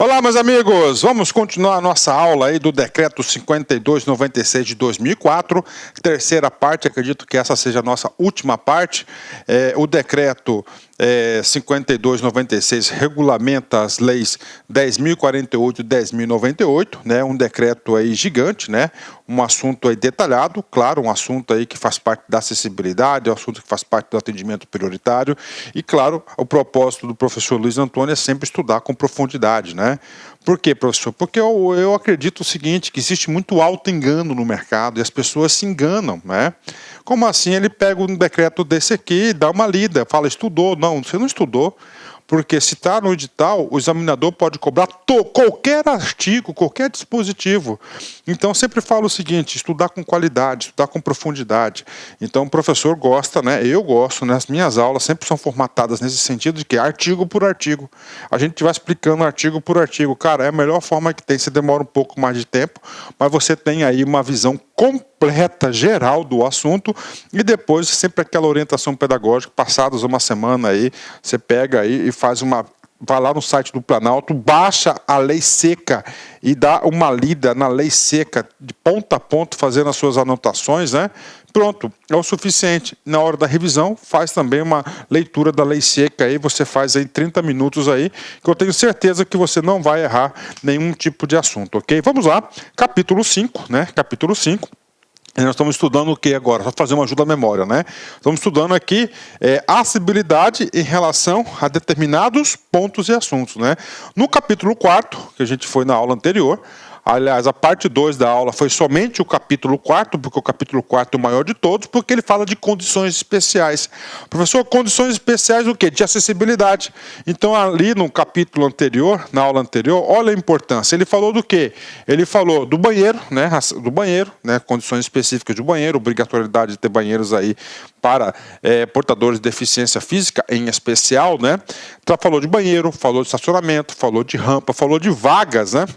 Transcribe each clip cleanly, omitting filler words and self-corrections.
Olá, meus amigos! Vamos continuar a nossa aula aí do Decreto 5296 de 2004, terceira parte, acredito que essa seja a nossa última parte. O Decreto 5296 regulamenta as leis 10.048 e 10.098, né? Um decreto aí gigante, né? Um assunto aí detalhado, claro, um assunto aí que faz parte da acessibilidade, um assunto que faz parte do atendimento prioritário e, claro, o propósito do professor Luiz Antônio é sempre estudar com profundidade, né? Por quê, professor? Porque eu acredito o seguinte, que existe muito auto-engano no mercado e as pessoas se enganam, né? Como assim ele pega um decreto desse aqui, dá uma lida, fala, estudou? Não, você não estudou. Porque se está no edital, o examinador pode cobrar qualquer artigo, qualquer dispositivo. Então, sempre falo o seguinte, estudar com qualidade, estudar com profundidade. Então, o professor gosta, né? Eu gosto, né? As minhas aulas sempre são formatadas nesse sentido de que artigo por artigo. A gente vai explicando artigo por artigo. Cara, é a melhor forma que tem. Você demora um pouco mais de tempo, mas você tem aí uma visão completa, geral do assunto e depois sempre aquela orientação pedagógica, passados uma semana aí, você pega aí e vai lá no site do Planalto, baixa a lei seca e dá uma lida na lei seca de ponta a ponta, fazendo as suas anotações, né? Pronto, é o suficiente. Na hora da revisão, faz também uma leitura da lei seca aí, você faz aí 30 minutos aí, que eu tenho certeza que você não vai errar nenhum tipo de assunto, ok? Vamos lá, capítulo 5, né? Capítulo 5. E nós estamos estudando o que agora? Só fazer uma ajuda à memória, né? Estamos estudando aqui acessibilidade em relação a determinados pontos e assuntos, né? No capítulo 4, que a gente foi na aula anterior, aliás, a parte 2 da aula foi somente o capítulo 4, porque o capítulo 4 é o maior de todos, porque ele fala de condições especiais. Professor, condições especiais o quê? De acessibilidade. Então, ali no capítulo anterior, na aula anterior, olha a importância. Ele falou do quê? Ele falou do banheiro, né? Condições específicas do banheiro, obrigatoriedade de ter banheiros aí para portadores de deficiência física, em especial, né? Então, falou de banheiro, falou de estacionamento, falou de rampa, falou de vagas, né?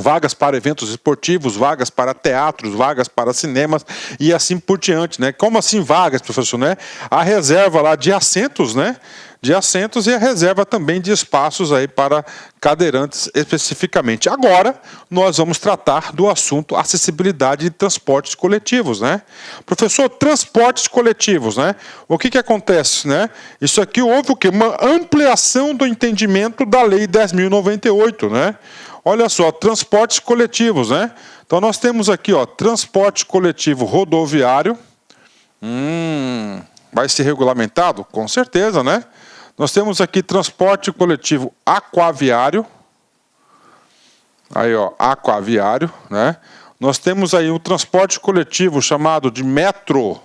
Vagas para eventos esportivos, vagas para teatros, vagas para cinemas e assim por diante, né? Como assim vagas, professor, né? A reserva lá de assentos, né? De assentos e a reserva também de espaços aí para cadeirantes especificamente. Agora, nós vamos tratar do assunto acessibilidade de transportes coletivos, né? Professor, transportes coletivos, né? O que acontece, né? Isso aqui houve o quê? Uma ampliação do entendimento da Lei 10.098, né? Olha só, transportes coletivos, né? Então nós temos aqui, ó, transporte coletivo rodoviário. Vai ser regulamentado? Com certeza, né? Nós temos aqui transporte coletivo aquaviário. Aí, ó, aquaviário, né? Nós temos aí o transporte coletivo chamado de metro.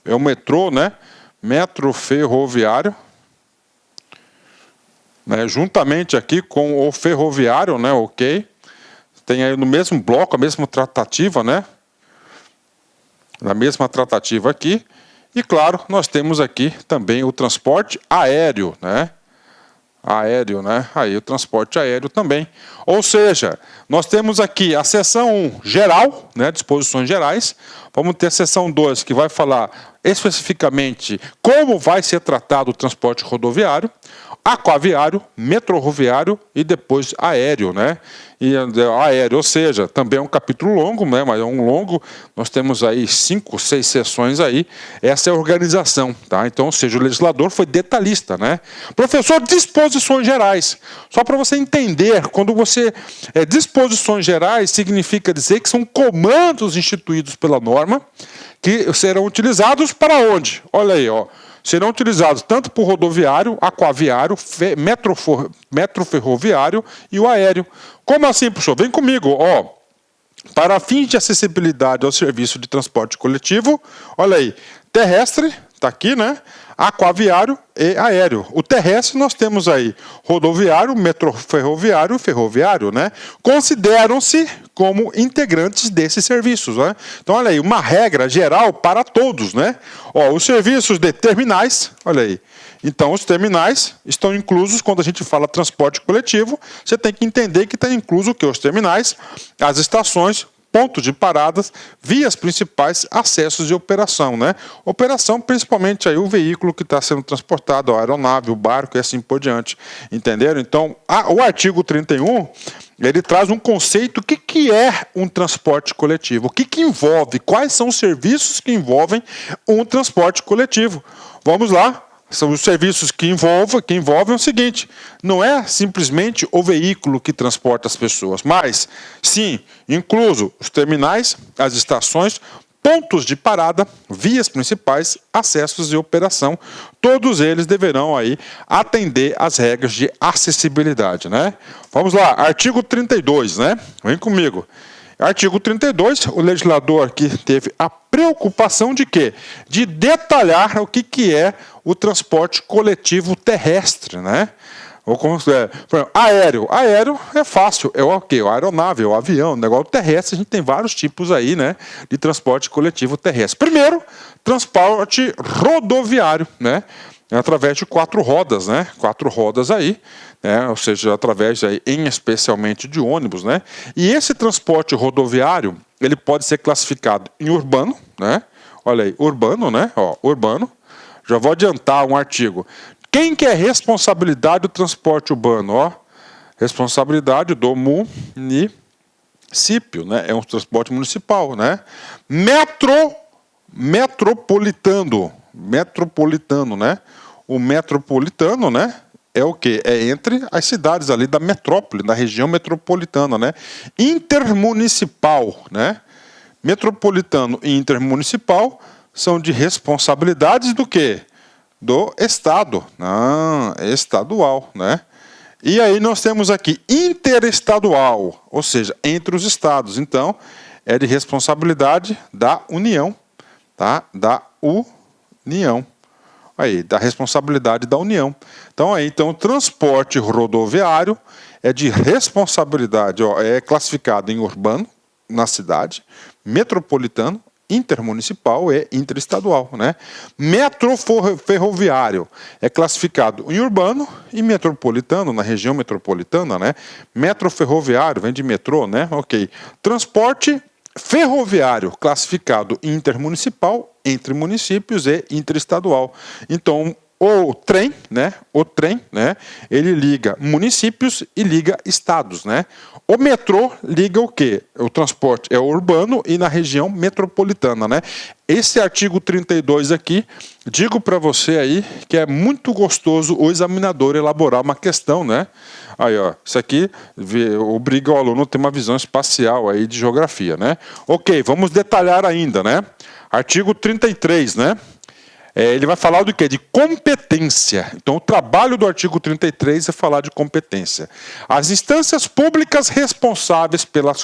É o metrô, né? Metro ferroviário. Né, juntamente aqui com o ferroviário, né, ok? Tem aí no mesmo bloco, a mesma tratativa, né? Na mesma tratativa aqui. E, claro, nós temos aqui também o transporte aéreo, né? Aéreo, né? Aí o transporte aéreo também. Ou seja, nós temos aqui a seção 1 geral, né? Disposições gerais. Vamos ter a seção 2 que vai falar especificamente como vai ser tratado o transporte rodoviário, aquaviário, metrorroviário e depois aéreo, né? E aéreo, ou seja, também é um capítulo longo, né? Mas é um longo, nós temos aí 5, 6 sessões aí, essa é a organização, tá? Então, ou seja, o legislador foi detalhista, né? Professor, disposições gerais, só para você entender, quando você... disposições gerais significa dizer que são comandos instituídos pela norma, que serão utilizados para onde? Olha aí, ó. Serão utilizados tanto por rodoviário, aquaviário, metroferroviário e o aéreo. Como assim, professor? Vem comigo, ó. Para fins de acessibilidade ao serviço de transporte coletivo, olha aí, terrestre, está aqui, né? Aquaviário e aéreo. O terrestre nós temos aí rodoviário, metroferroviário e ferroviário, né? Consideram-se como integrantes desses serviços, né? Então, olha aí, uma regra geral para todos, né? Ó, os serviços de terminais, olha aí. Então, os terminais estão inclusos quando a gente fala transporte coletivo. Você tem que entender que está incluso o que? Os terminais, as estações, pontos de paradas, vias principais, acessos e operação, né? Operação, principalmente aí o veículo que está sendo transportado, a aeronave, o barco e assim por diante, entenderam? Então, o artigo 31, ele traz um conceito, o que é um transporte coletivo? O que envolve? Quais são os serviços que envolvem um transporte coletivo? Vamos lá. São os serviços que envolvem o seguinte, não é simplesmente o veículo que transporta as pessoas, mas sim, incluso os terminais, as estações, pontos de parada, vias principais, acessos e operação, todos eles deverão aí atender às regras de acessibilidade, né? Vamos lá, artigo 32, né? Vem comigo. Artigo 32, o legislador aqui teve a preocupação de quê? De detalhar o que é o transporte coletivo terrestre, né? Ou como, aéreo. Aéreo é fácil, é o quê? A aeronave, o avião, o negócio terrestre, a gente tem vários tipos aí, né? De transporte coletivo terrestre. Primeiro, transporte rodoviário, né? Através de 4 rodas, né? 4 rodas aí, né? Ou seja, através aí, especialmente de ônibus, né? E esse transporte rodoviário, ele pode ser classificado em urbano, né? Olha aí, urbano, né? Ó, urbano. Já vou adiantar um artigo. Quem que é responsabilidade do transporte urbano? Ó, responsabilidade do município, né? É um transporte municipal, né? Metropolitano, né? O metropolitano, né? É o quê? É entre as cidades ali da metrópole, da região metropolitana, né? Intermunicipal, né? Metropolitano e intermunicipal são de responsabilidades do quê? Do Estado. Não, estadual, né? E aí nós temos aqui interestadual, ou seja, entre os estados. Então, é de responsabilidade da União, tá? Da União. Aí, da responsabilidade da União. Então, o transporte rodoviário é de responsabilidade, ó, é classificado em urbano, na cidade, metropolitano, intermunicipal e interestadual, né? Metroferroviário é classificado em urbano e metropolitano, na região metropolitana, né? Metroferroviário, vem de metrô, né? Ok. Transporte ferroviário, classificado intermunicipal, entre municípios e interestadual. Então, o trem, né? Ele liga municípios e liga estados, né? O metrô liga o quê? O transporte é urbano e na região metropolitana, né? Esse artigo 32 aqui, digo para você aí que é muito gostoso o examinador elaborar uma questão, né? Aí, ó, isso aqui obriga o aluno a ter uma visão espacial aí de geografia, né? Ok, vamos detalhar ainda, né? Artigo 33, né? Ele vai falar do quê? De competência. Então, o trabalho do artigo 33 é falar de competência. As instâncias públicas responsáveis pela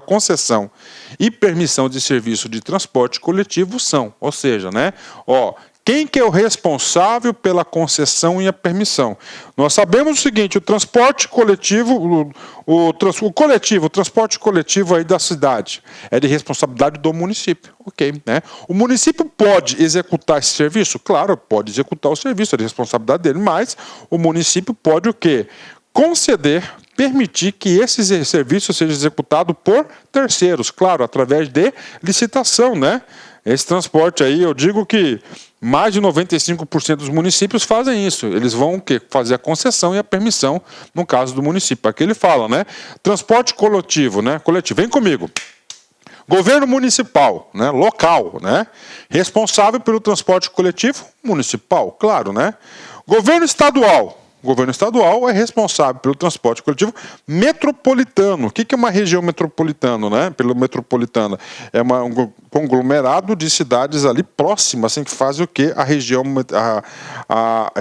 concessão e permissão de serviço de transporte coletivo são, ou seja, né? Ó, quem que é o responsável pela concessão e a permissão? Nós sabemos o seguinte, o transporte coletivo, o transporte coletivo aí da cidade é de responsabilidade do município, ok, né? O município pode executar esse serviço? Claro, pode executar o serviço, é de responsabilidade dele, mas o município pode o quê? Conceder, permitir que esse serviço seja executado por terceiros, claro, através de licitação, né? Esse transporte aí, eu digo que mais de 95% dos municípios fazem isso. Eles vão o quê? Fazer a concessão e a permissão, no caso do município. Aqui ele fala, né? Transporte coletivo, né? Coletivo, vem comigo. Governo municipal, né? Local, né? Responsável pelo transporte coletivo municipal, claro, né? Governo estadual. O governo estadual é responsável pelo transporte coletivo metropolitano. O que é uma região metropolitana, né? Pelo metropolitana é um conglomerado de cidades ali próximas, assim, que fazem o quê? A região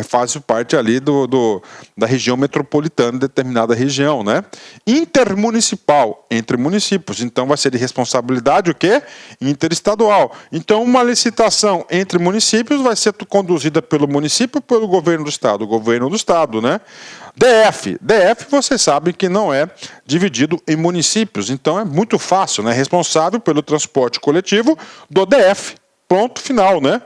faz parte ali da região metropolitana, determinada região, né? Intermunicipal, entre municípios. Então vai ser de responsabilidade o quê? Interestadual. Então uma licitação entre municípios vai ser conduzida pelo município ou pelo governo do estado? O governo do estado. Né? DF, vocês sabem que não é dividido em municípios, então é muito fácil, né? Responsável pelo transporte coletivo do DF. Pronto, final, né?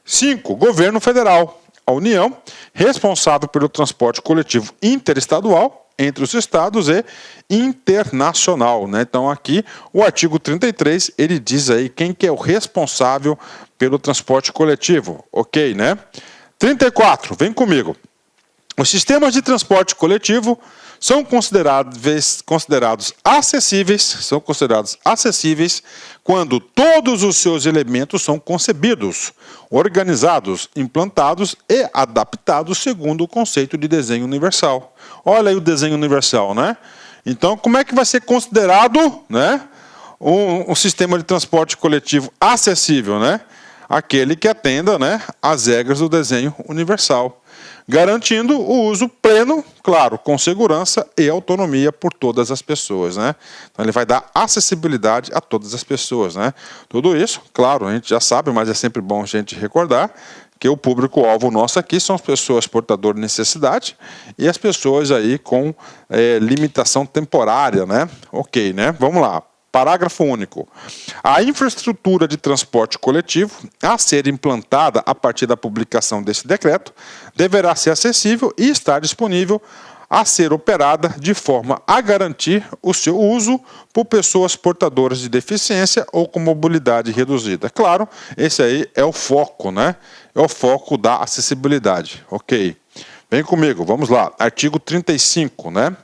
5. Governo federal. A União, responsável pelo transporte coletivo interestadual, entre os estados e internacional, né? Então aqui o artigo 33, ele diz aí quem que é o responsável pelo transporte coletivo, ok, né? 34, vem comigo. Os sistemas de transporte coletivo são considerados acessíveis quando todos os seus elementos são concebidos, organizados, implantados e adaptados segundo o conceito de desenho universal. Olha aí o desenho universal, né? Então, como é que vai ser considerado, né, um sistema de transporte coletivo acessível, né? Aquele que atenda, né, às regras do desenho universal, garantindo o uso pleno, claro, com segurança e autonomia por todas as pessoas, né? Então ele vai dar acessibilidade a todas as pessoas, né? Tudo isso, claro, a gente já sabe, mas é sempre bom a gente recordar que o público-alvo nosso aqui são as pessoas portadoras de necessidade e as pessoas aí com limitação temporária, né? Ok, né? Vamos lá. Parágrafo único. A infraestrutura de transporte coletivo a ser implantada a partir da publicação deste decreto deverá ser acessível e estar disponível a ser operada de forma a garantir o seu uso por pessoas portadoras de deficiência ou com mobilidade reduzida. Claro, esse aí é o foco, né? É o foco da acessibilidade. Ok. Vem comigo, vamos lá. Artigo 35, né?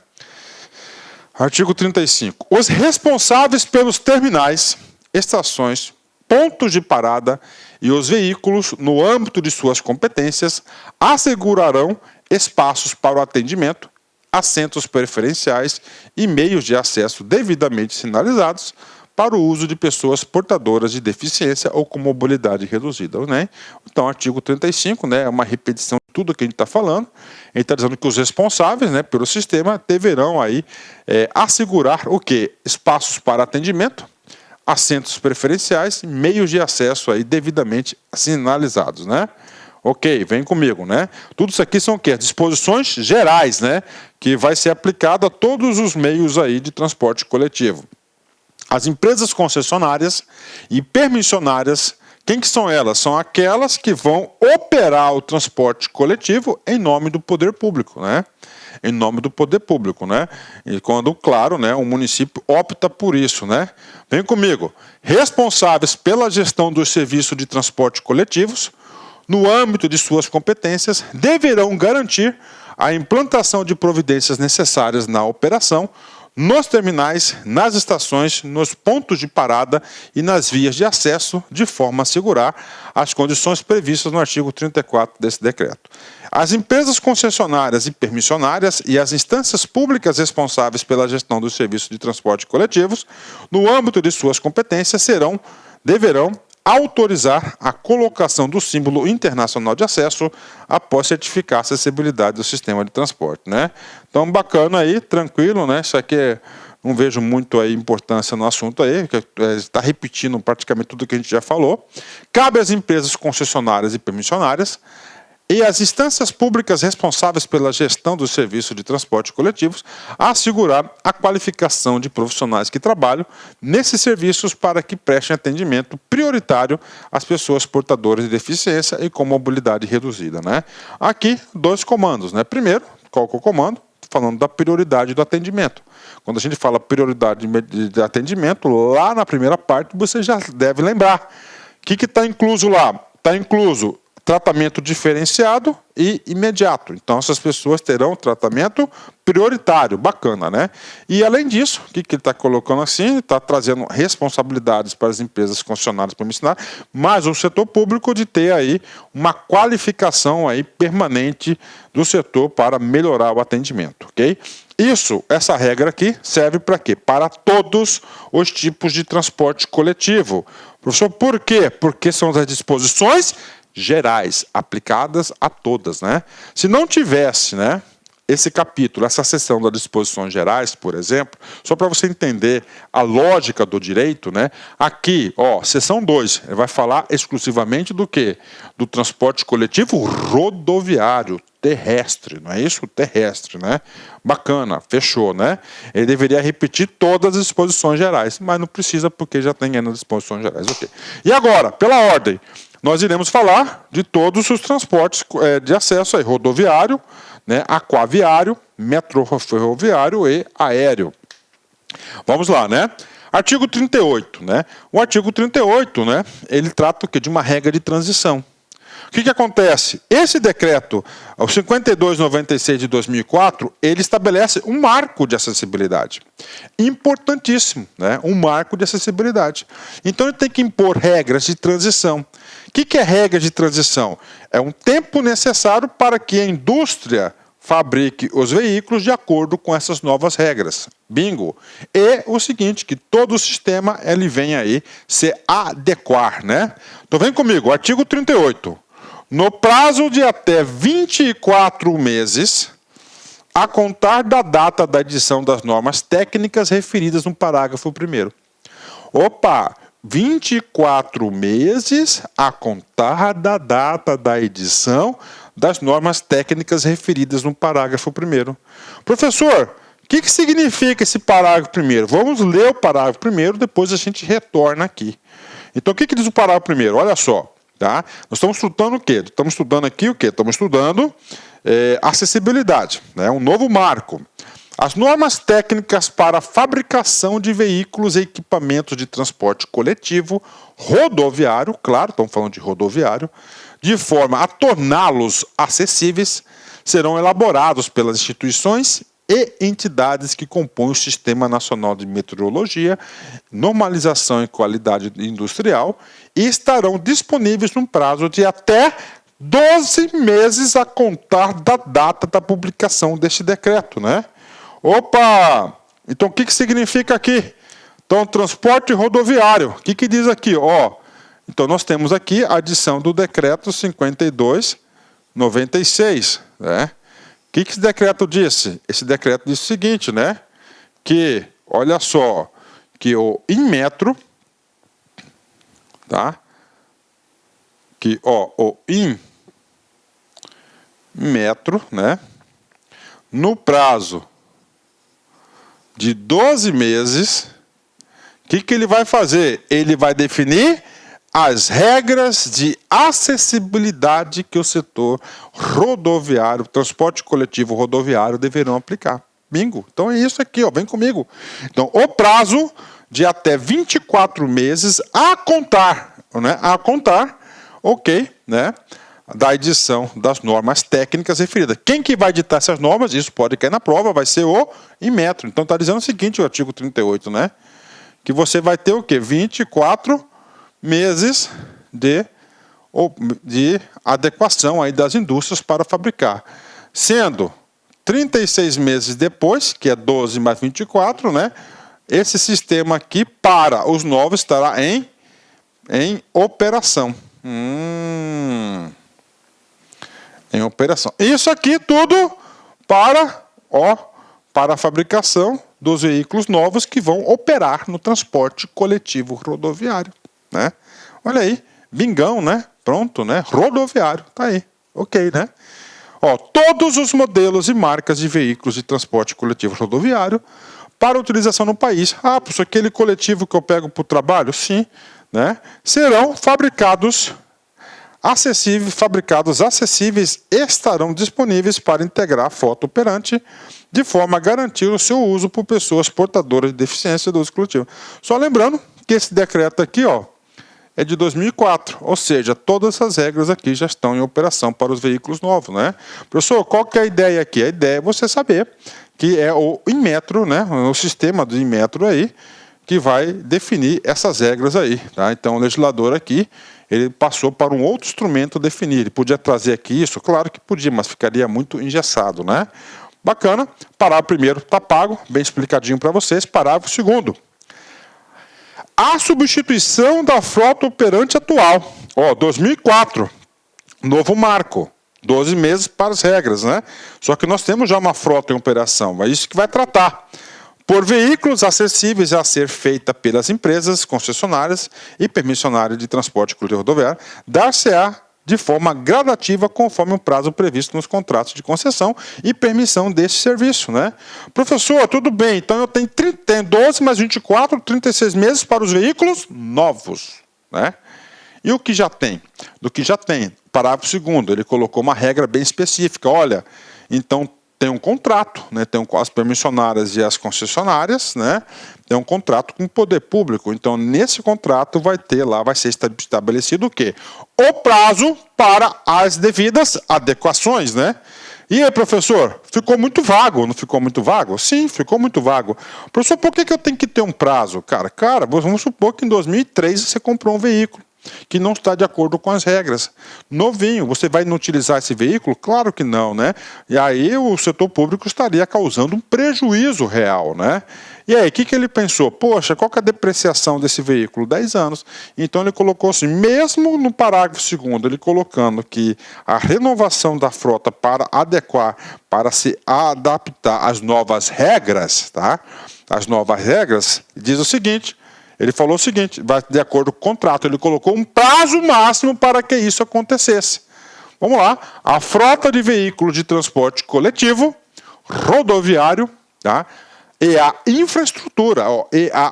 Artigo 35. Os responsáveis pelos terminais, estações, pontos de parada e os veículos, no âmbito de suas competências, assegurarão espaços para o atendimento, assentos preferenciais e meios de acesso devidamente sinalizados para o uso de pessoas portadoras de deficiência ou com mobilidade reduzida, né? Então, artigo 35, né, é uma repetição de tudo que a gente está falando. Ele está dizendo que os responsáveis, né, pelo sistema deverão aí assegurar o quê? Espaços para atendimento, assentos preferenciais, meios de acesso aí devidamente sinalizados, né? Ok, vem comigo, né? Tudo isso aqui são o quê? Disposições gerais, né? Que vai ser aplicado a todos os meios aí de transporte coletivo. As empresas concessionárias e permissionárias, quem que são elas? São aquelas que vão operar o transporte coletivo em nome do poder público, né? Em nome do poder público, né? E quando, claro, né, o município opta por isso, né? Vem comigo. Responsáveis pela gestão dos serviços de transporte coletivos, no âmbito de suas competências, deverão garantir a implantação de providências necessárias na operação, nos terminais, nas estações, nos pontos de parada e nas vias de acesso, de forma a assegurar as condições previstas no artigo 34 desse decreto. As empresas concessionárias e permissionárias e as instâncias públicas responsáveis pela gestão dos serviços de transporte coletivos, no âmbito de suas competências, deverão autorizar a colocação do símbolo internacional de acesso após certificar a acessibilidade do sistema de transporte, né? Então, bacana aí, tranquilo, né? Isso aqui não vejo muito aí importância no assunto aí, que está repetindo praticamente tudo que a gente já falou. Cabe às empresas concessionárias e permissionárias e às instâncias públicas responsáveis pela gestão dos serviços de transporte coletivos assegurar a qualificação de profissionais que trabalham nesses serviços para que prestem atendimento prioritário às pessoas portadoras de deficiência e com mobilidade reduzida, né? Aqui, dois comandos, né? Primeiro, qual que é o comando? Falando da prioridade do atendimento. Quando a gente fala prioridade de atendimento, lá na primeira parte você já deve lembrar. O que está incluso lá? Está incluso tratamento diferenciado e imediato. Então, essas pessoas terão tratamento prioritário, bacana, né? E, além disso, o que ele está colocando assim? Ele está trazendo responsabilidades para as empresas concessionárias permissionárias, mas o setor público de ter aí uma qualificação aí permanente do setor para melhorar o atendimento, ok? Essa regra aqui serve para quê? Para todos os tipos de transporte coletivo. Professor, por quê? Porque são as disposições gerais, aplicadas a todas, né? Se não tivesse, né, esse capítulo, essa seção das disposições gerais, por exemplo, só para você entender a lógica do direito, né? Aqui, ó, seção 2, vai falar exclusivamente do quê? Do transporte coletivo rodoviário, terrestre, não é isso? Terrestre, né? Bacana, fechou, né? Ele deveria repetir todas as disposições gerais, mas não precisa porque já tem aí nas disposições gerais, ok. E agora, pela ordem, nós iremos falar de todos os transportes de acesso aí, rodoviário, né, aquaviário, metroferroviário e aéreo. Vamos lá, né? Artigo 38, né? O artigo 38, né, ele trata o quê? De uma regra de transição. O que acontece? Esse decreto, o 5296 de 2004, ele estabelece um marco de acessibilidade. Importantíssimo, né? Um marco de acessibilidade. Então ele tem que impor regras de transição. O que é regra de transição? É um tempo necessário para que a indústria fabrique os veículos de acordo com essas novas regras. Bingo! E o seguinte, que todo o sistema ele vem aí se adequar, né? Então vem comigo, artigo 38. No prazo de até 24 meses, a contar da data da edição das normas técnicas referidas no parágrafo 1º. Opa! 24 meses a contar da data da edição das normas técnicas referidas no parágrafo 1º. Professor, o que significa esse parágrafo 1º? Vamos ler o parágrafo 1º, depois a gente retorna aqui. Então, o que diz o parágrafo 1º? Olha só, tá? Nós estamos estudando o quê? Estamos estudando aqui o quê? Estamos estudando acessibilidade, né? Um novo marco. As normas técnicas para a fabricação de veículos e equipamentos de transporte coletivo, rodoviário, claro, estamos falando de rodoviário, de forma a torná-los acessíveis, serão elaborados pelas instituições e entidades que compõem o Sistema Nacional de Metrologia, Normalização e Qualidade Industrial e estarão disponíveis num prazo de até 12 meses a contar da data da publicação deste decreto, né? Opa! Então, o que significa aqui? Então, transporte rodoviário. O que diz aqui? Ó, então, nós temos aqui a adição do decreto 5296, né? O que esse decreto disse? Esse decreto disse o seguinte, né? Que, olha só, que o Inmetro, tá? Que, ó, o Inmetro, né? No prazo de 12 meses, o que ele vai fazer? Ele vai definir as regras de acessibilidade que o setor rodoviário, transporte coletivo rodoviário deverão aplicar. Bingo! Então é isso aqui, ó, vem comigo. Então, o prazo de até 24 meses a contar, né? A contar, ok, né? Da edição das normas técnicas referidas. Quem que vai editar essas normas? Isso pode cair na prova, vai ser o Inmetro. Então está dizendo o seguinte, o artigo 38, né? Que você vai ter o quê? 24 meses de adequação aí das indústrias para fabricar. Sendo 36 meses depois, que é 12 mais 24, né? Esse sistema aqui, para os novos, estará em operação. Em operação. Isso aqui tudo para a fabricação dos veículos novos que vão operar no transporte coletivo rodoviário, né? Olha aí, bingão, né? Pronto, né? Rodoviário, tá aí. Ok, né? Ó, todos os modelos e marcas de veículos de transporte coletivo rodoviário para utilização no país. Ah, por isso aquele coletivo que eu pego para o trabalho? Sim, né? Serão fabricados acessíveis estarão disponíveis para integrar a frota operante de forma a garantir o seu uso por pessoas portadoras de deficiência do uso coletivo. Só lembrando que esse decreto aqui, ó, é de 2004, ou seja, todas essas regras aqui já estão em operação para os veículos novos, né? Professor, qual que é a ideia aqui? A ideia é você saber que é o Inmetro, né? O sistema do Inmetro aí, que vai definir essas regras aí, tá? Então, o legislador aqui, ele passou para um outro instrumento definir. Ele podia trazer aqui isso? Claro que podia, mas ficaria muito engessado, né? Bacana. Parágrafo 1º está pago, bem explicadinho para vocês. Parágrafo 2º. A substituição da frota operante atual. Ó, 2004, novo marco. 12 meses para as regras, né? Só que nós temos já uma frota em operação, é isso que vai tratar. Por veículos acessíveis a ser feita pelas empresas concessionárias e permissionárias de transporte coletivo rodoviário, dar-se-á de forma gradativa conforme o prazo previsto nos contratos de concessão e permissão desse serviço, né? Professor, tudo bem, então eu tenho 12 mais 24, 36 meses para os veículos novos, né? E o que já tem? Do que já tem, parágrafo 2º, ele colocou uma regra bem específica, olha, Então, tem um contrato, né? Tem as permissionárias e as concessionárias, né? Tem um contrato com o poder público. Então, nesse contrato vai ser estabelecido o quê? O prazo para as devidas adequações, né? E aí, professor, ficou muito vago, não ficou muito vago? Sim, ficou muito vago. Professor, por que eu tenho que ter um prazo? Cara, vamos supor que em 2003 você comprou um veículo que não está de acordo com as regras. Novinho, você vai inutilizar esse veículo? Claro que não, né? E aí o setor público estaria causando um prejuízo real, né? E aí, o que ele pensou? Poxa, qual que é a depreciação desse veículo? 10 anos. Então ele colocou assim, mesmo no parágrafo 2º, ele colocando que a renovação da frota para adequar, para se adaptar às novas regras, tá? As novas regras, diz o seguinte, ele falou o seguinte, vai de acordo com o contrato, ele colocou um prazo máximo para que isso acontecesse. Vamos lá, a frota de veículos de transporte coletivo, rodoviário, tá? E a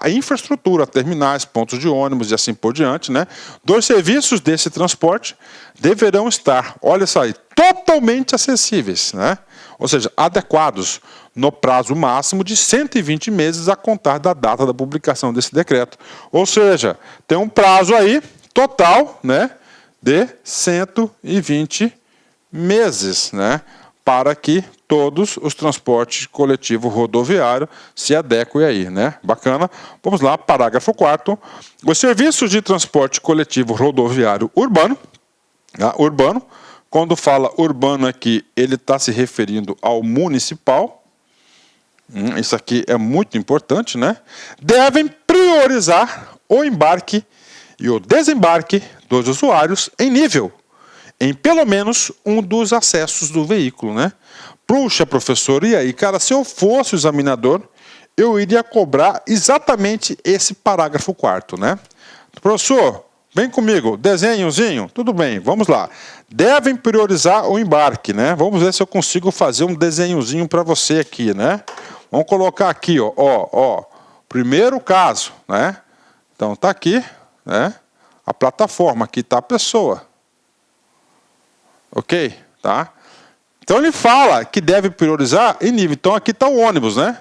infraestrutura, terminais, pontos de ônibus e assim por diante, né? Dos serviços desse transporte deverão estar, olha só aí, totalmente acessíveis, né? Ou seja, adequados no prazo máximo de 120 meses a contar da data da publicação desse decreto. Ou seja, tem um prazo aí total, né, de 120 meses, né, para que todos os transportes coletivos rodoviários se adequem aí, né? Bacana. Vamos lá, parágrafo 4º. Os serviços de transporte coletivo rodoviário urbano, tá? Urbano, quando fala urbano aqui, ele está se referindo ao municipal. Isso aqui é muito importante, né? Devem priorizar o embarque e o desembarque dos usuários em pelo menos um dos acessos do veículo, né? Puxa, professor, e aí, cara, se eu fosse o examinador, eu iria cobrar exatamente esse parágrafo 4º, né? Professor, vem comigo, desenhozinho, tudo bem, vamos lá. Devem priorizar o embarque, né? Vamos ver se eu consigo fazer um desenhozinho para você aqui, né? Vamos colocar aqui, ó, primeiro caso, né? Então tá aqui, né? A plataforma, aqui tá a pessoa. Ok? Tá? Então ele fala que deve priorizar em nível. Então aqui está o ônibus, né?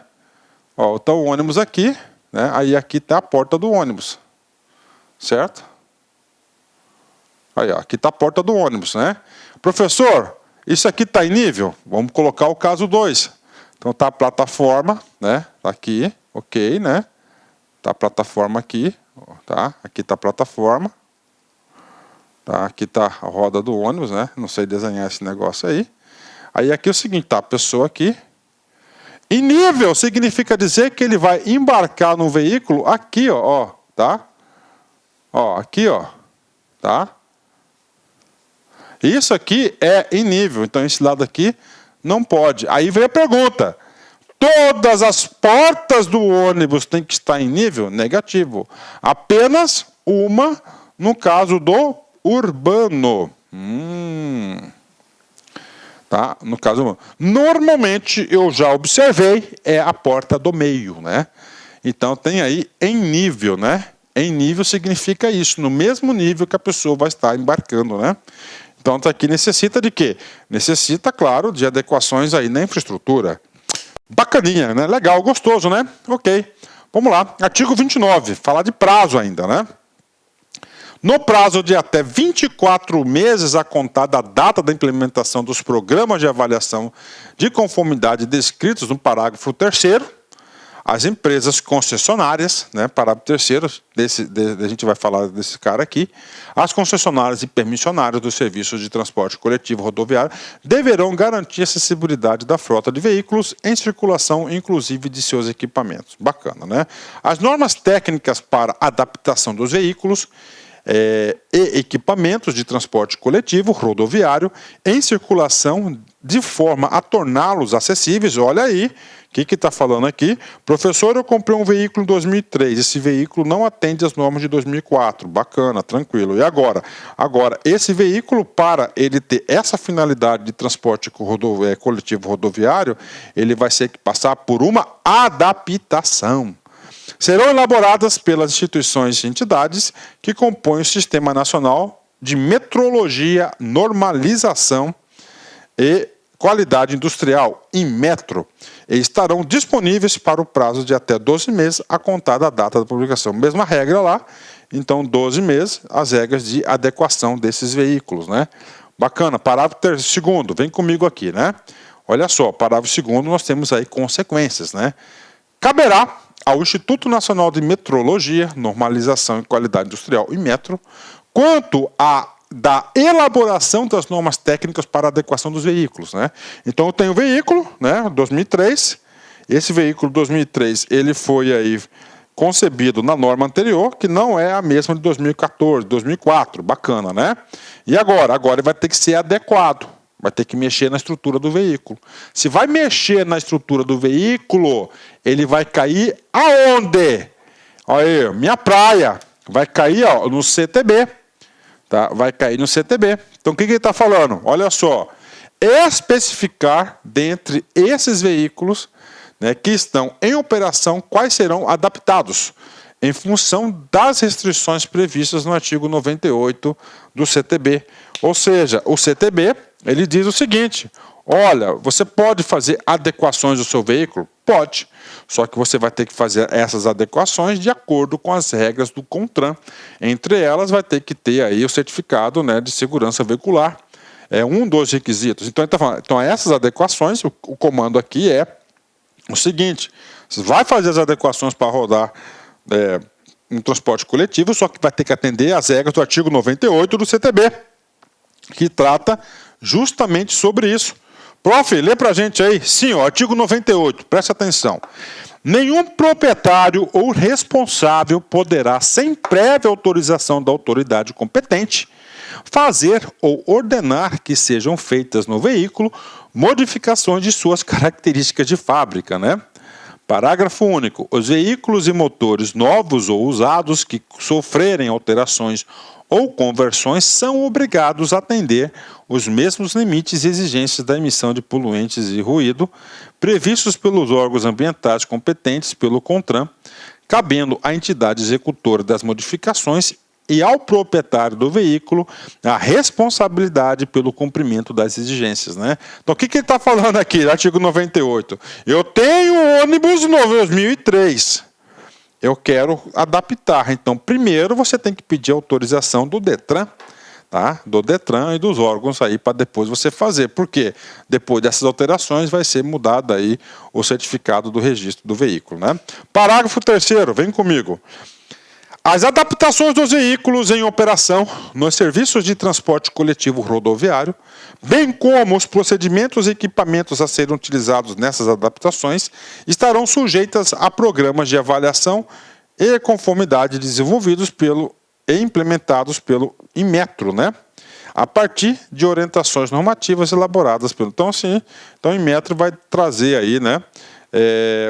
Ó, tá o ônibus aqui, né? Aí aqui está a porta do ônibus. Certo? Aí, ó, aqui está a porta do ônibus, né? Professor, isso aqui está em nível? Vamos colocar o caso 2. Então tá a plataforma, né? Tá aqui, ok, né? Tá a plataforma aqui, tá? Aqui tá a plataforma. Tá? Aqui tá a roda do ônibus, né? Não sei desenhar esse negócio aí. Aí aqui é o seguinte, tá a pessoa aqui. Em nível significa dizer que ele vai embarcar no veículo aqui, ó, tá? Ó, aqui, ó, tá? Isso aqui é em nível, então esse lado aqui não pode. Aí vem a pergunta: todas as portas do ônibus têm que estar em nível? Negativo. Apenas uma no caso do urbano. Tá? No caso, normalmente eu já observei é a porta do meio, né? Então tem aí em nível, né? Em nível significa isso, no mesmo nível que a pessoa vai estar embarcando, né? Então tá aqui necessita de quê? Necessita, claro, de adequações aí na infraestrutura. Bacaninha, né? Legal, gostoso, né? Ok. Vamos lá. Artigo 29, falar de prazo ainda, né? No prazo de até 24 meses a contar da data da implementação dos programas de avaliação de conformidade descritos no parágrafo 3º, as empresas concessionárias, né, parágrafo 3º, a gente vai falar desse cara aqui, as concessionárias e permissionárias dos serviços de transporte coletivo rodoviário deverão garantir a acessibilidade da frota de veículos em circulação, inclusive de seus equipamentos. Bacana, né? As normas técnicas para adaptação dos veículos e equipamentos de transporte coletivo rodoviário em circulação de forma a torná-los acessíveis. Olha aí, o que está falando aqui? Professor, eu comprei um veículo em 2003, esse veículo não atende às normas de 2004. Bacana, tranquilo. E agora? Agora, esse veículo, para ele ter essa finalidade de transporte coletivo rodoviário, ele vai ter que passar por uma adaptação. Serão elaboradas pelas instituições e entidades que compõem o Sistema Nacional de Metrologia, Normalização e qualidade industrial em metro e estarão disponíveis para o prazo de até 12 meses a contar da data da publicação. Mesma regra lá, então 12 meses, as regras de adequação desses veículos, né? Bacana, parágrafo segundo, vem comigo aqui, né? Olha só, parágrafo segundo, nós temos aí consequências, né? Caberá ao Instituto Nacional de Metrologia, Normalização e Qualidade Industrial em metro, quanto a da elaboração das normas técnicas para adequação dos veículos, né? Então eu tenho um veículo, né, 2003, esse veículo 2003, ele foi aí concebido na norma anterior, que não é a mesma de 2014, 2004, bacana, né? E agora? Agora ele vai ter que ser adequado, vai ter que mexer na estrutura do veículo. Se vai mexer na estrutura do veículo, ele vai cair aonde? Olha aí, minha praia, vai cair ó, no CTB. Tá? Vai cair no CTB. Então, o que ele está falando? Olha só, especificar dentre esses veículos, né, que estão em operação, quais serão adaptados em função das restrições previstas no artigo 98 do CTB. Ou seja, o CTB, ele diz o seguinte, olha, você pode fazer adequações do seu veículo? Pode, só que você vai ter que fazer essas adequações de acordo com as regras do CONTRAN. Entre elas, vai ter que ter aí o certificado, né, de segurança veicular. É um dos requisitos. Então, ele tá falando, então essas adequações, o comando aqui é o seguinte, você vai fazer as adequações para rodar um transporte coletivo, só que vai ter que atender às regras do artigo 98 do CTB, que trata justamente sobre isso. Prof, lê pra gente aí. Sim, ó, artigo 98, preste atenção. Nenhum proprietário ou responsável poderá, sem prévia autorização da autoridade competente, fazer ou ordenar que sejam feitas no veículo modificações de suas características de fábrica, né? Parágrafo único. Os veículos e motores novos ou usados que sofrerem alterações ou conversões são obrigados a atender os mesmos limites e exigências da emissão de poluentes e ruído previstos pelos órgãos ambientais competentes pelo CONTRAN, cabendo à entidade executora das modificações e ao proprietário do veículo a responsabilidade pelo cumprimento das exigências, né? Então, o que ele está falando aqui, artigo 98? Eu tenho um ônibus de 2003. Eu quero adaptar. Então, primeiro você tem que pedir autorização do Detran, tá? Do Detran e dos órgãos aí para depois você fazer. Porque depois dessas alterações vai ser mudado aí o certificado do registro do veículo, né? Parágrafo 3º, vem comigo. As adaptações dos veículos em operação nos serviços de transporte coletivo rodoviário, bem como os procedimentos e equipamentos a serem utilizados nessas adaptações, estarão sujeitas a programas de avaliação e conformidade desenvolvidos e implementados pelo Inmetro, né? A partir de orientações normativas elaboradas pelo... Então, assim, o Inmetro vai trazer aí, né?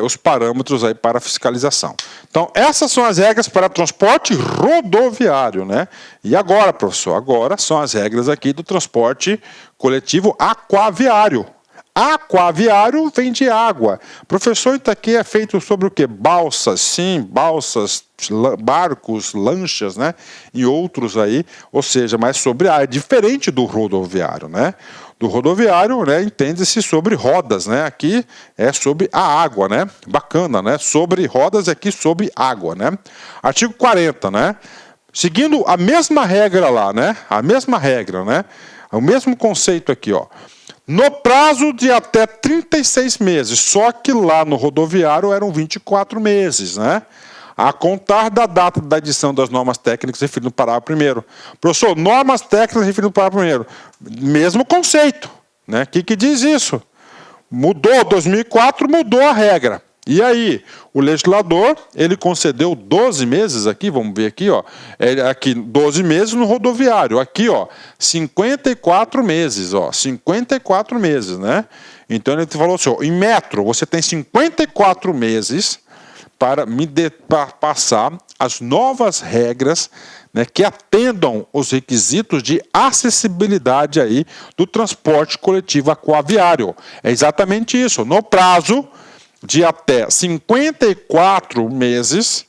Os parâmetros aí para fiscalização. Então, essas são as regras para transporte rodoviário, né? E agora, professor, agora são as regras aqui do transporte coletivo aquaviário. Aquaviário vem de água. Professor, isso aqui é feito sobre o quê? Balsas, sim, balsas, barcos, lanchas, né? E outros aí, ou seja, mais sobre ar, diferente do rodoviário, né? Do rodoviário, né, entende-se sobre rodas, né? Aqui é sobre a água, né? Bacana, né? Sobre rodas, aqui sobre água, né? Artigo 40, né? Seguindo a mesma regra lá, né? A mesma regra, né? O mesmo conceito aqui, ó. No prazo de até 36 meses, só que lá no rodoviário eram 24 meses, né? A contar da data da edição das normas técnicas referidas no parágrafo 1º. Professor, normas técnicas referidas no parágrafo 1º. Mesmo conceito, né? O que diz isso? Mudou, 2004 mudou a regra. E aí, o legislador, ele concedeu 12 meses aqui, vamos ver aqui, ó. Aqui 12 meses no rodoviário. Aqui, ó, 54 meses, ó. 54 meses, né? Então ele falou assim, ó, em metro, você tem 54 meses para passar as novas regras, né, que atendam os requisitos de acessibilidade aí do transporte coletivo aquaviário. É exatamente isso. No prazo de até 54 meses,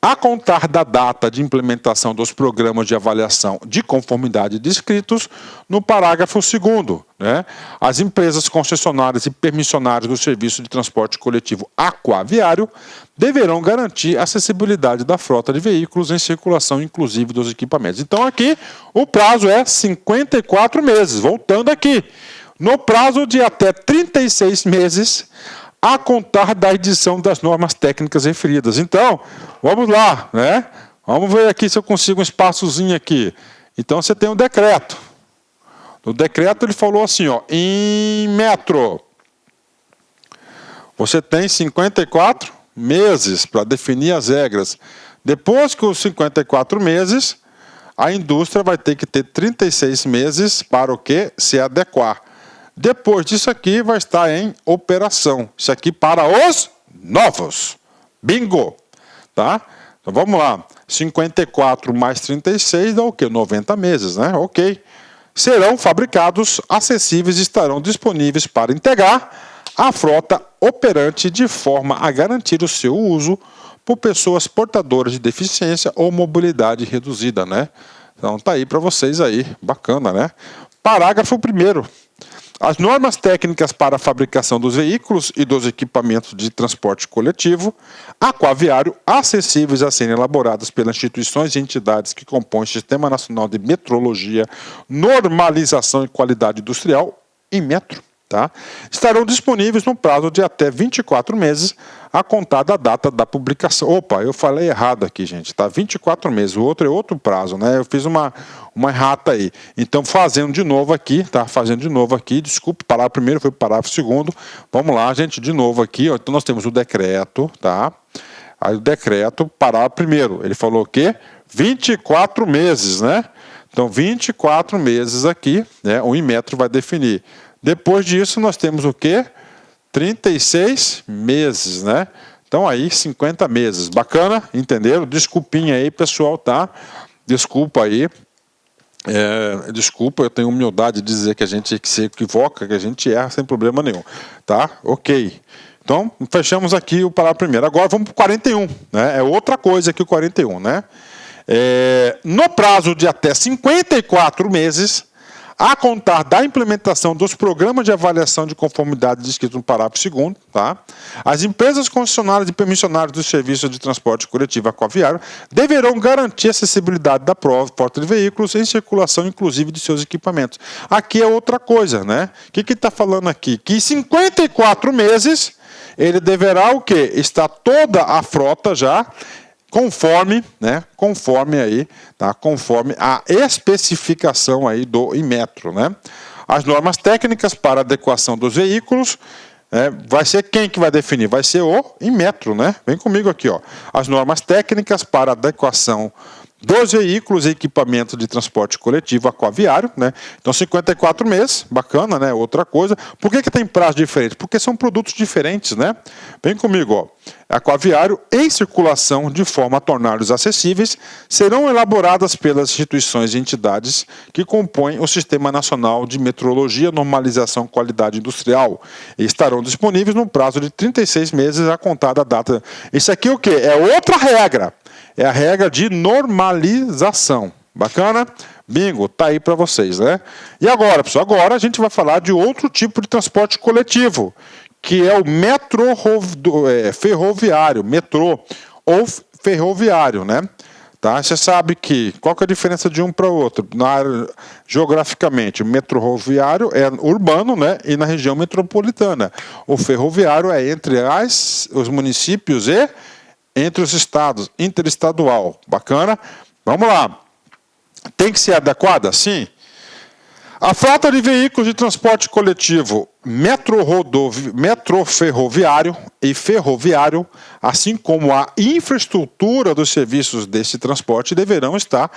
a contar da data de implementação dos programas de avaliação de conformidade descritos no parágrafo 2º, né? As empresas concessionárias e permissionárias do serviço de transporte coletivo aquaviário deverão garantir a acessibilidade da frota de veículos em circulação, inclusive dos equipamentos. Então aqui o prazo é 54 meses. Voltando aqui, no prazo de até 36 meses, a contar da edição das normas técnicas referidas. Então, vamos lá, né? Vamos ver aqui se eu consigo um espaçozinho aqui. Então, você tem um decreto. No decreto, ele falou assim, ó, em metro, você tem 54 meses para definir as regras. Depois que os 54 meses, a indústria vai ter que ter 36 meses para o quê? Se adequar. Depois disso aqui vai estar em operação. Isso aqui para os novos. Bingo! Tá? Então vamos lá. 54 mais 36 dá o quê? 90 meses, né? Ok. Serão fabricados, acessíveis e estarão disponíveis para integrar a frota operante de forma a garantir o seu uso por pessoas portadoras de deficiência ou mobilidade reduzida, né? Então tá aí para vocês aí. Bacana, né? Parágrafo 1º. As normas técnicas para a fabricação dos veículos e dos equipamentos de transporte coletivo aquaviário acessíveis a serem elaboradas pelas instituições e entidades que compõem o Sistema Nacional de Metrologia, Normalização e Qualidade Industrial, INMetro, tá? Estarão disponíveis no prazo de até 24 meses a contar da data da publicação. Opa, eu falei errado aqui, gente, tá? 24 meses, o outro é outro prazo, né? Eu fiz uma errata aí. Então, fazendo de novo aqui, tá? Fazendo de novo aqui, desculpe, parágrafo primeiro foi o parágrafo 2º. Vamos lá, gente, de novo aqui, ó. Então, nós temos o decreto, tá? Aí o decreto, parágrafo primeiro, ele falou o quê? 24 meses, né? Então, 24 meses aqui, né? O INMetro vai definir. Depois disso, nós temos o quê? 36 meses, né? Então, aí, 50 meses. Bacana? Entenderam? Desculpinha aí, pessoal, tá? Desculpa aí. Desculpa, eu tenho humildade de dizer que a gente se equivoca, que a gente erra sem problema nenhum, tá? Ok. Então, fechamos aqui o parágrafo primeiro. Agora vamos para o 41, né? É outra coisa que o 41, né? No prazo de até 54 meses, a contar da implementação dos programas de avaliação de conformidade descritos no parágrafo 2º, tá? As empresas concessionárias e permissionárias dos serviços de transporte coletivo aquaviário deverão garantir a acessibilidade da frota de veículos em circulação, inclusive de seus equipamentos. Aqui é outra coisa, né? O que está falando aqui? Que em 54 meses ele deverá o quê? Está toda a frota já conforme, né? Conforme aí, tá? Conforme a especificação aí do INMetro, né? As normas técnicas para adequação dos veículos, vai ser quem que vai definir? Vai ser o INMetro, né? Vem comigo aqui, ó. As normas técnicas para adequação dos veículos e equipamentos de transporte coletivo aquaviário, né? Então, 54 meses, bacana, né? Outra coisa. Por que tem prazo diferente? Porque são produtos diferentes, né? Vem comigo, ó. Aquaviário em circulação de forma a torná-los acessíveis serão elaboradas pelas instituições e entidades que compõem o Sistema Nacional de Metrologia, Normalização e Qualidade Industrial e estarão disponíveis no prazo de 36 meses a contar da data. Isso aqui é o quê? É outra regra. É a regra de normalização. Bacana? Bingo, tá aí para vocês, né? E agora, pessoal, agora a gente vai falar de outro tipo de transporte coletivo, que é o ferroviário, metrô ou ferroviário, né? Tá? Você sabe que, qual que é a diferença de um para o outro? Geograficamente, o metrô-roviário é urbano, né? E na região metropolitana. O ferroviário é entre os municípios e entre os estados, interestadual. Bacana? Vamos lá. Tem que ser adequada? Sim. A frota de veículos de transporte coletivo metroferroviário e ferroviário, assim como a infraestrutura dos serviços desse transporte, deverão estar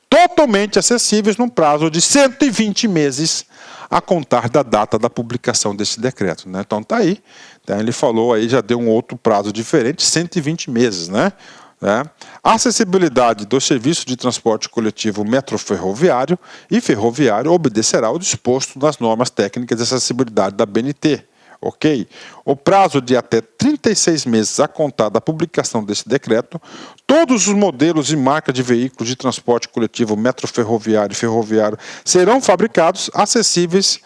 totalmente acessíveis no prazo de 120 meses a contar da data da publicação desse decreto, né? Então tá aí. Então, ele falou aí, já deu um outro prazo diferente, 120 meses, né? A acessibilidade do serviço de transporte coletivo metroferroviário e ferroviário obedecerá ao disposto das normas técnicas de acessibilidade da BNT, ok? O prazo de até 36 meses a contar da publicação desse decreto, todos os modelos e marcas de veículos de transporte coletivo metroferroviário e ferroviário serão fabricados, acessíveis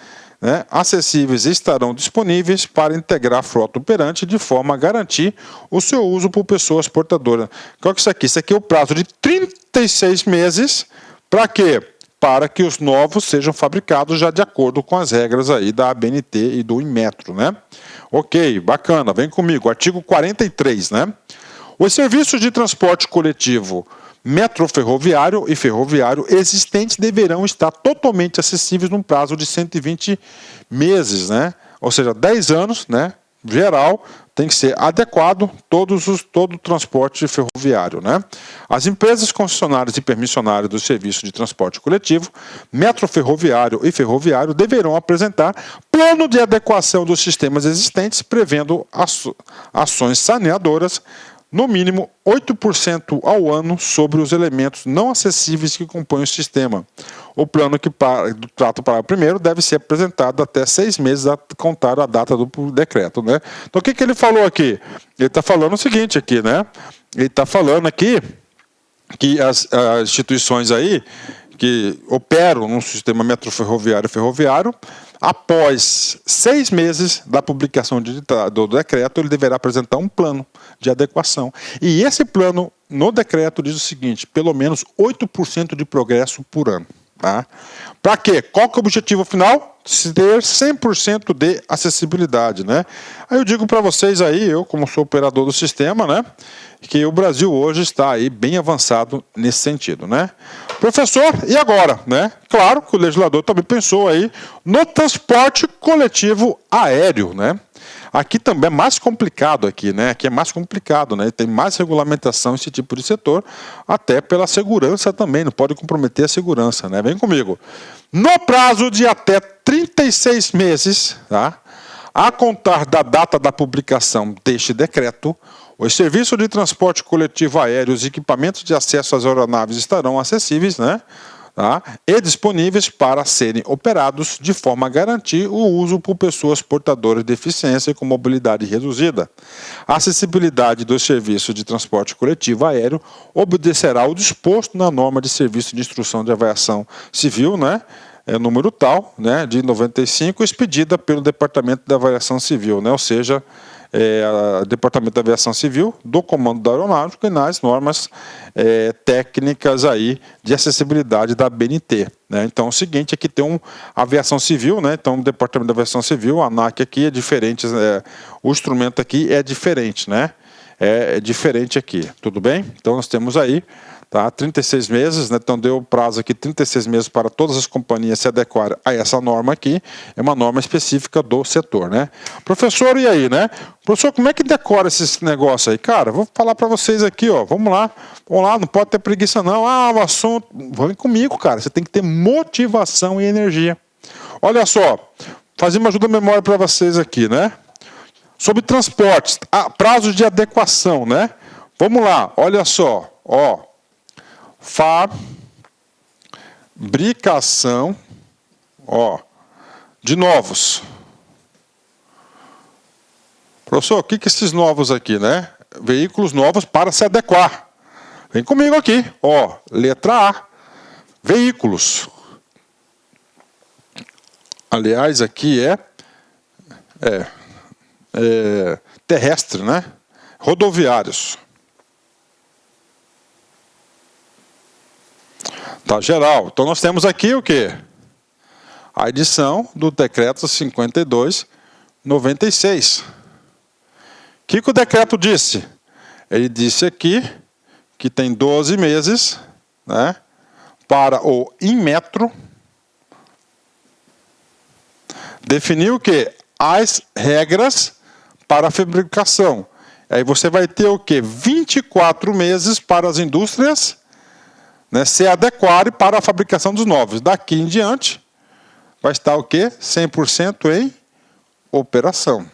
e estarão disponíveis para integrar a frota operante de forma a garantir o seu uso por pessoas portadoras. Qual que é isso aqui? Isso aqui é o prazo de 36 meses. Para quê? Para que os novos sejam fabricados já de acordo com as regras aí da ABNT e do Inmetro, né? Ok, bacana, vem comigo. Artigo 43, né? Os serviços de transporte coletivo metroferroviário e ferroviário existentes deverão estar totalmente acessíveis num prazo de 120 meses, né? Ou seja, 10 anos, né? Geral, tem que ser adequado todo o transporte ferroviário, né? As empresas concessionárias e permissionárias do serviço de transporte coletivo, metroferroviário e ferroviário deverão apresentar plano de adequação dos sistemas existentes, prevendo ações saneadoras, no mínimo 8% ao ano sobre os elementos não acessíveis que compõem o sistema. O plano que trata o parágrafo 1º deve ser apresentado até 6 meses a contar a data do decreto, né? Então, o que ele falou aqui? Ele está falando o seguinte aqui, né? Ele está falando aqui que as instituições aí que operam no sistema metroferroviário e ferroviário, após 6 meses da publicação do decreto, ele deverá apresentar um plano de adequação. E esse plano, no decreto, diz o seguinte: pelo menos 8% de progresso por ano. Tá? Para quê? Qual que é o objetivo final? Ter 100% de acessibilidade, né? Aí eu digo para vocês aí, eu como sou operador do sistema, né, que o Brasil hoje está aí bem avançado nesse sentido, né? Professor, e agora, né? Claro que o legislador também pensou aí no transporte coletivo aéreo, né? Aqui também é mais complicado aqui, né? Aqui é mais complicado, né? Tem mais regulamentação esse tipo de setor, até pela segurança também, não pode comprometer a segurança, né? Vem comigo. No prazo de até 36 meses, tá? A contar da data da publicação deste decreto, os serviços de transporte coletivo aéreo e os equipamentos de acesso às aeronaves estarão acessíveis, né? Tá? E disponíveis para serem operados de forma a garantir o uso por pessoas portadoras de deficiência e com mobilidade reduzida. A acessibilidade dos serviços de transporte coletivo aéreo obedecerá ao disposto na norma de serviço de instrução de aviação civil, né? Número tal, né, de 95, expedida pelo Departamento da Aviação Civil, né? Ou seja, o Departamento da Aviação Civil, do Comando da Aeronáutica e nas normas técnicas aí de acessibilidade da ABNT. Né? Então, é o seguinte, aqui tem a Aviação Civil, né? Então o Departamento da Aviação Civil, a ANAC aqui é diferente, o instrumento aqui é diferente, né? É diferente aqui, tudo bem? Então nós temos aí, tá, 36 meses, né? Então deu prazo aqui 36 meses para todas as companhias se adequarem a essa norma aqui, é uma norma específica do setor, né? Professor, e aí, né? Professor, como é que decora esse negócio aí? Cara, vou falar para vocês aqui, ó, vamos lá, não pode ter preguiça não, o assunto, vem comigo, cara, você tem que ter motivação e energia. Olha só, fazer uma ajuda à memória para vocês aqui, né? Sobre transportes, prazos de adequação, né? Vamos lá, olha só, ó, fabricação, ó, de novos. Professor, o que esses novos aqui, né? Veículos novos para se adequar. Vem comigo aqui, ó, letra A, veículos. Aliás, aqui é terrestre, né? Rodoviários. Tá, geral. Então nós temos aqui o quê? A edição do decreto 52/96. O que o decreto disse? Ele disse aqui que tem 12 meses, né, para o Inmetro definir o quê? As regras para a fabricação. Aí você vai ter o quê? 24 meses para as indústrias, né, se adequarem para a fabricação dos novos. Daqui em diante, vai estar o quê? 100% em operação.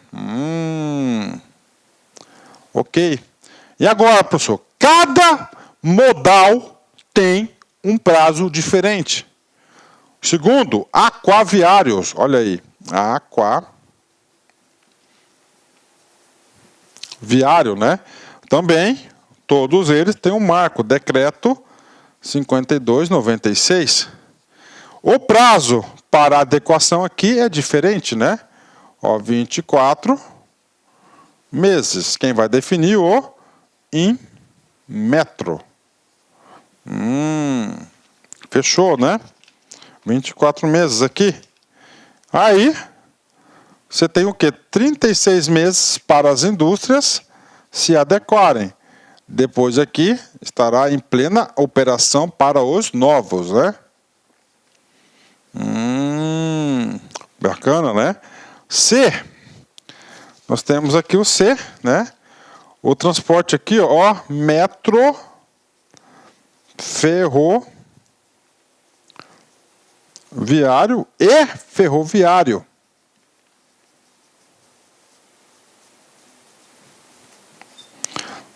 Ok. E agora, professor? Cada modal tem um prazo diferente. Segundo, aquaviários. Olha aí. viário, né? Também, todos eles têm um marco, decreto 5296. O prazo para a adequação aqui é diferente, né? Ó, 24 meses. Quem vai definir o em metro. Fechou, né? 24 meses aqui. Aí, você tem o quê? 36 meses para as indústrias se adequarem. Depois aqui, estará em plena operação para os novos, né? Bacana, né? C. Nós temos aqui o C, né? O transporte aqui, ó, metro, ferroviário e ferroviário.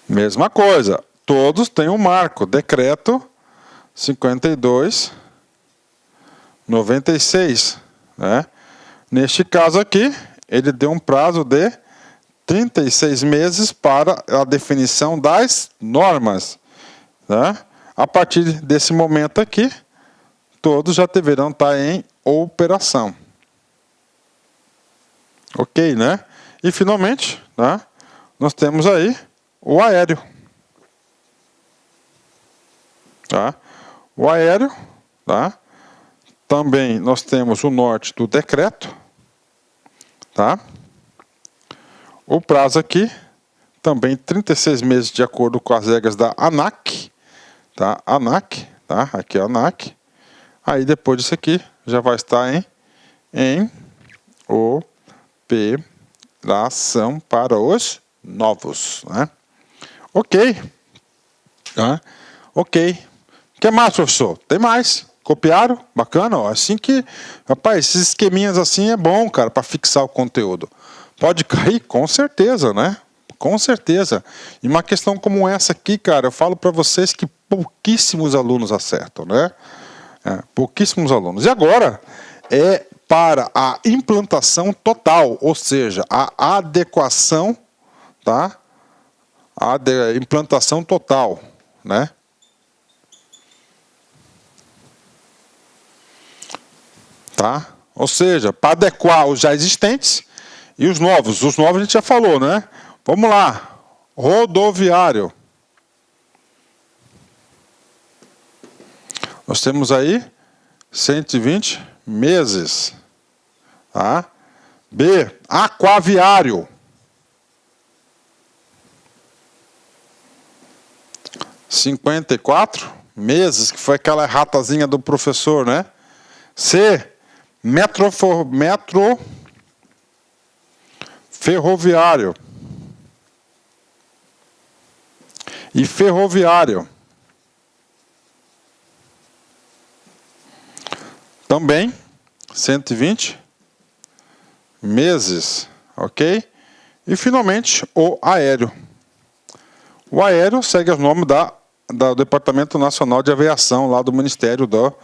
Mesma coisa, todos têm um marco, decreto 5296, né? Neste caso aqui, ele deu um prazo de 36 meses para a definição das normas, né? A partir desse momento aqui, todos já deverão estar em operação. Ok, né? E finalmente, né, nós temos aí o aéreo. Tá? O aéreo, tá? Também nós temos o norte do decreto, tá? O prazo aqui, também 36 meses de acordo com as regras da ANAC, tá? ANAC, tá? Aqui é a ANAC. Aí depois disso aqui, já vai estar em operação para os novos, né? Ok. Tá? Ok. O que mais, professor? Tem mais. Copiaram? Bacana, ó. Assim que... Rapaz, esses esqueminhas assim é bom, cara, para fixar o conteúdo. Pode cair? Com certeza, né? Com certeza. E uma questão como essa aqui, cara, eu falo para vocês que pouquíssimos alunos acertam, né? Pouquíssimos alunos. E agora é para a implantação total, ou seja, a adequação, tá? Implantação total, né? Tá? Ou seja, para adequar os já existentes e os novos. Os novos a gente já falou, né? Vamos lá. Rodoviário. Nós temos aí 120 meses. Tá? B. Aquaviário. 54 meses, que foi aquela ratazinha do professor, né? C. Metro ferroviário. E ferroviário. Também 120 meses, ok? E finalmente o aéreo. O aéreo segue o nome do Departamento Nacional de Aviação, lá do Ministério do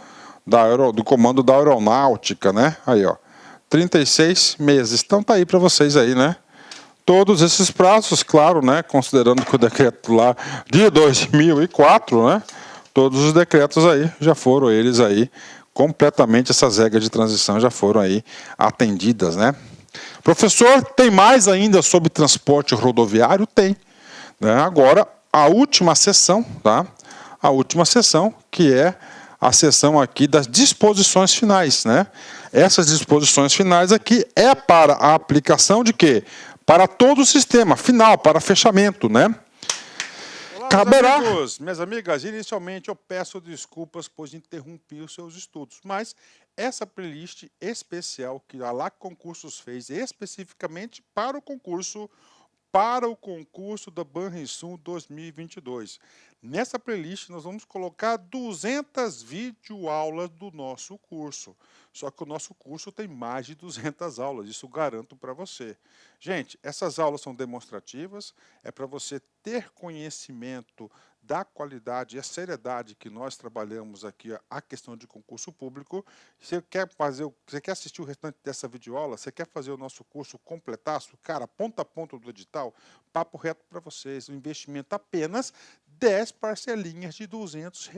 Comando da Aeronáutica, né? Aí, ó, 36 meses. Então tá aí para vocês aí, né? Todos esses prazos, claro, né? Considerando que o decreto lá de 2004, né? Todos os decretos aí já foram eles aí completamente, essas regras de transição já foram aí atendidas, né? Professor, tem mais ainda sobre transporte rodoviário? Tem. Né? Agora, a última sessão, tá? A última sessão, que é a sessão aqui das disposições finais, né? Essas disposições finais aqui é para a aplicação de quê? Para todo o sistema final, para fechamento, né? Olá, caberá... meus amigos, minhas amigas, inicialmente eu peço desculpas pois interrompi os seus estudos, mas essa playlist especial que a LAC Concursos fez especificamente para o concurso da Banrisul 2022. Nessa playlist nós vamos colocar 200 videoaulas do nosso curso. Só que o nosso curso tem mais de 200 aulas, isso garanto para você. Gente, essas aulas são demonstrativas, é para você ter conhecimento da qualidade e a seriedade que nós trabalhamos aqui a questão de concurso público. Você quer assistir o restante dessa videoaula? Você quer fazer o nosso curso completaço? Cara, ponta a ponta do edital, papo reto para vocês, um investimento apenas 10 parcelinhas de R$ 200,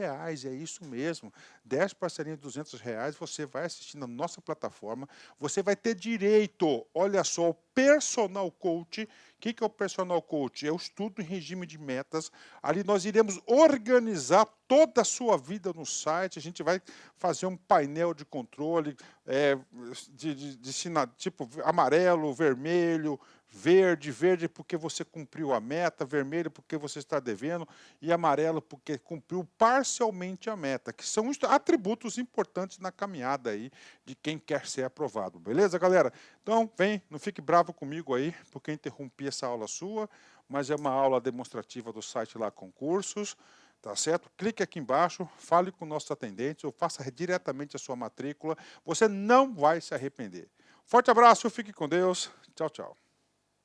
é isso mesmo, 10 parcelinhas de R$ 200, você vai assistir na nossa plataforma, você vai ter direito, olha só, o personal coach. O que é o personal coach? É o estudo em regime de metas. Ali nós iremos organizar toda a sua vida no site, a gente vai fazer um painel de controle tipo amarelo, vermelho, verde porque você cumpriu a meta, vermelho porque você está devendo e amarelo porque cumpriu parcialmente a meta, que são atributos importantes na caminhada aí de quem quer ser aprovado, beleza, galera? Então, vem, não fique bravo comigo aí, porque interrompi essa aula sua, mas é uma aula demonstrativa do site lá Concursos, tá certo? Clique aqui embaixo, fale com nossos atendentes ou faça diretamente a sua matrícula, você não vai se arrepender. Forte abraço, fique com Deus, tchau, tchau.